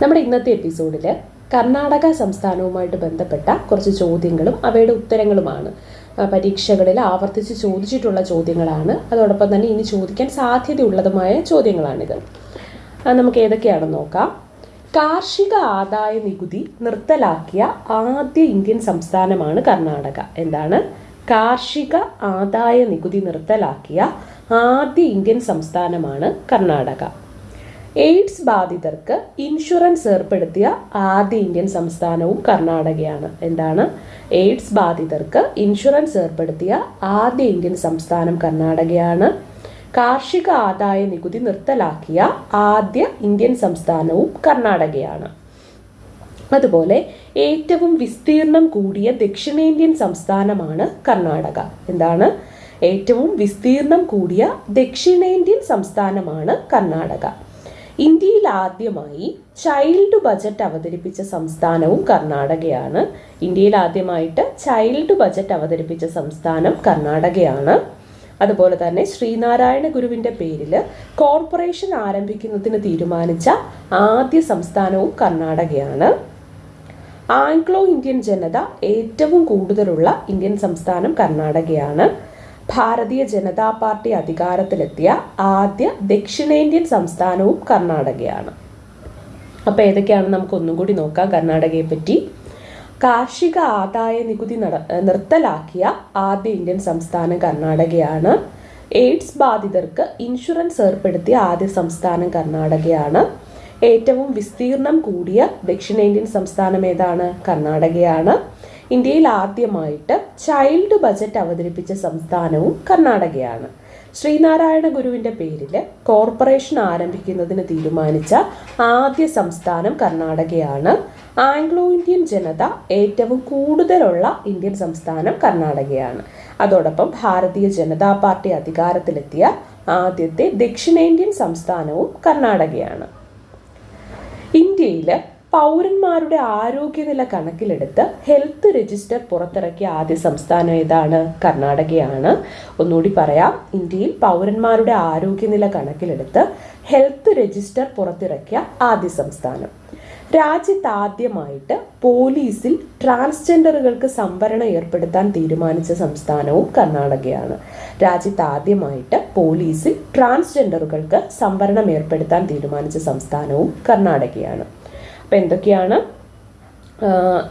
നമ്മുടെ ഇന്നത്തെ എപ്പിസോഡിൽ കർണാടക സംസ്ഥാനവുമായിട്ട് ബന്ധപ്പെട്ട കുറച്ച് ചോദ്യങ്ങളും അവയുടെ ഉത്തരങ്ങളുമാണ്. പരീക്ഷകളിൽ ആവർത്തിച്ച് ചോദിച്ചിട്ടുള്ള ചോദ്യങ്ങളാണ്. അതോടൊപ്പം തന്നെ ഇനി ചോദിക്കാൻ സാധ്യതയുള്ളതുമായ ചോദ്യങ്ങളാണിത്. നമുക്ക് ഏതൊക്കെയാണെന്ന് നോക്കാം. കാർഷിക ആദായ നികുതി നിർത്തലാക്കിയ ആദ്യ ഇന്ത്യൻ സംസ്ഥാനമാണ് കർണാടക. എന്താണ്? കാർഷിക ആദായ നികുതി നിർത്തലാക്കിയ ആദ്യ ഇന്ത്യൻ സംസ്ഥാനമാണ് കർണാടക. എയ്ഡ്സ് ബാധിതർക്ക് ഇൻഷുറൻസ് ഏർപ്പെടുത്തിയ ആദ്യ ഇന്ത്യൻ സംസ്ഥാനവും കർണാടകയാണ്. എന്താണ്? എയ്ഡ്സ് ബാധിതർക്ക് ഇൻഷുറൻസ് ഏർപ്പെടുത്തിയ ആദ്യ ഇന്ത്യൻ സംസ്ഥാനം കർണാടകയാണ്. കാർഷിക ആദായ നികുതി നിർത്തലാക്കിയ ആദ്യ ഇന്ത്യൻ സംസ്ഥാനവും കർണാടകയാണ്. അതുപോലെ ഏറ്റവും വിസ്തീർണം കൂടിയ ദക്ഷിണേന്ത്യൻ സംസ്ഥാനമാണ് കർണാടക. എന്താണ്? ഏറ്റവും വിസ്തീർണം കൂടിയ ദക്ഷിണേന്ത്യൻ സംസ്ഥാനമാണ് കർണാടക. ഇന്ത്യയിൽ ആദ്യമായി ചൈൽഡ് ബജറ്റ് അവതരിപ്പിച്ച സംസ്ഥാനവും കർണാടകയാണ്. ഇന്ത്യയിൽ ആദ്യമായിട്ട് ചൈൽഡ് ബജറ്റ് അവതരിപ്പിച്ച സംസ്ഥാനം കർണാടകയാണ്. അതുപോലെ തന്നെ ശ്രീനാരായണ ഗുരുവിൻ്റെ പേരിൽ കോർപ്പറേഷൻ ആരംഭിക്കുന്നതിന് തീരുമാനിച്ച ആദ്യ സംസ്ഥാനവും കർണാടകയാണ്. ആംഗ്ലോ ഇന്ത്യൻ ജനത ഏറ്റവും കൂടുതലുള്ള ഇന്ത്യൻ സംസ്ഥാനം കർണാടകയാണ്. ഭാരതീയ ജനതാ പാർട്ടി അധികാരത്തിലെത്തിയ ആദ്യ ദക്ഷിണേന്ത്യൻ സംസ്ഥാനവും കർണാടകയാണ്. അപ്പോൾ ഏതൊക്കെയാണ് നമുക്ക് ഒന്നും കൂടി നോക്കാം കർണാടകയെ പറ്റി. കാർഷിക ആദായ നികുതി നിർത്തലാക്കിയ ആദ്യ ഇന്ത്യൻ സംസ്ഥാനം കർണാടകയാണ്. എയ്ഡ്സ് ബാധിതർക്ക് ഇൻഷുറൻസ് ഏർപ്പെടുത്തിയ ആദ്യ സംസ്ഥാനം കർണാടകയാണ്. ഏറ്റവും വിസ്തീർണം കൂടിയ ദക്ഷിണേന്ത്യൻ സംസ്ഥാനം ഏതാണ്? കർണാടകയാണ്. ഇന്ത്യയിൽ ആദ്യമായിട്ട് ചൈൽഡ് ബജറ്റ് അവതരിപ്പിച്ച സംസ്ഥാനവും കർണാടകയാണ്. ശ്രീനാരായണ ഗുരുവിൻ്റെ പേരിൽ കോർപ്പറേഷൻ ആരംഭിക്കുന്നതിന് തീരുമാനിച്ച ആദ്യ സംസ്ഥാനം കർണാടകയാണ്. ആംഗ്ലോ ഇന്ത്യൻ ജനത ഏറ്റവും കൂടുതലുള്ള ഇന്ത്യൻ സംസ്ഥാനം കർണാടകയാണ്. അതോടൊപ്പം ഭാരതീയ ജനതാ പാർട്ടി അധികാരത്തിലെത്തിയ ആദ്യത്തെ ദക്ഷിണേന്ത്യൻ സംസ്ഥാനവും കർണാടകയാണ്. ഇന്ത്യയിൽ പൗരന്മാരുടെ ആരോഗ്യനില കണക്കിലെടുത്ത് ഹെൽത്ത് രജിസ്റ്റർ പുറത്തിറക്കിയ ആദ്യ സംസ്ഥാനം ഏതാണ്? കർണാടകയാണ്. ഒന്നുകൂടി പറയാം. ഇന്ത്യയിൽ പൗരന്മാരുടെ ആരോഗ്യനില കണക്കിലെടുത്ത് ഹെൽത്ത് രജിസ്റ്റർ പുറത്തിറക്കിയ ആദ്യ സംസ്ഥാനം. രാജ്യത്ത് ആദ്യമായിട്ട് പോലീസിൽ ട്രാൻസ്ജെൻഡറുകൾക്ക് സംവരണം ഏർപ്പെടുത്താൻ തീരുമാനിച്ച സംസ്ഥാനവും കർണാടകയാണ്. രാജ്യത്ത് ആദ്യമായിട്ട് പോലീസിൽ ട്രാൻസ്ജെൻഡറുകൾക്ക് സംവരണം ഏർപ്പെടുത്താൻ തീരുമാനിച്ച സംസ്ഥാനവും കർണാടകയാണ്. അപ്പോൾ എന്തൊക്കെയാണ്?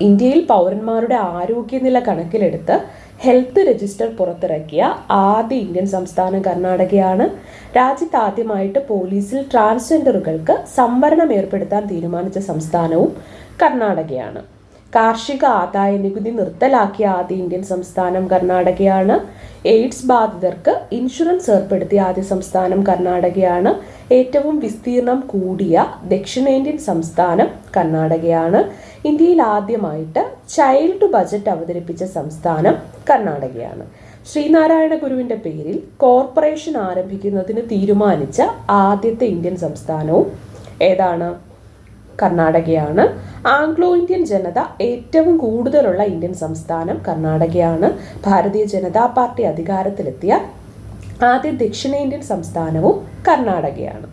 ഇന്ത്യയിൽ പൗരന്മാരുടെ ആരോഗ്യനില കണക്കിലെടുത്ത് ഹെൽത്ത് രജിസ്റ്റർ പുറത്തിറക്കിയ ആദ്യ ഇന്ത്യൻ സംസ്ഥാനം കർണാടകയാണ്. രാജ്യത്ത് ആദ്യമായിട്ട് പോലീസിൽ ട്രാൻസ്ജെൻഡറുകൾക്ക് സംവരണം ഏർപ്പെടുത്താൻ തീരുമാനിച്ച സംസ്ഥാനവും കർണാടകയാണ്. കാർഷിക ആദായ നികുതി നിർത്തലാക്കിയ ആദ്യ ഇന്ത്യൻ സംസ്ഥാനം കർണാടകയാണ്. എയ്ഡ്സ് ബാധിതർക്ക് ഇൻഷുറൻസ് ഏർപ്പെടുത്തിയ ആദ്യ സംസ്ഥാനം കർണാടകയാണ്. ഏറ്റവും വിസ്തീർണം കൂടിയ ദക്ഷിണേന്ത്യൻ സംസ്ഥാനം കർണാടകയാണ്. ഇന്ത്യയിൽ ആദ്യമായിട്ട് ചൈൽഡ് ബജറ്റ് അവതരിപ്പിച്ച സംസ്ഥാനം കർണാടകയാണ്. ശ്രീനാരായണ ഗുരുവിൻ്റെ പേരിൽ കോർപ്പറേഷൻ ആരംഭിക്കുന്നതിന് തീരുമാനിച്ച ആദ്യത്തെ ഇന്ത്യൻ സംസ്ഥാനവും ഏതാണ്? കർണാടകയാണ്. ആംഗ്ലോ ഇന്ത്യൻ ജനത ഏറ്റവും കൂടുതലുള്ള ഇന്ത്യൻ സംസ്ഥാനം കർണാടകയാണ്. ഭാരതീയ ജനതാ പാർട്ടി അധികാരത്തിലെത്തിയ ആദ്യ ദക്ഷിണേന്ത്യൻ സംസ്ഥാനവും കർണാടകയാണ്.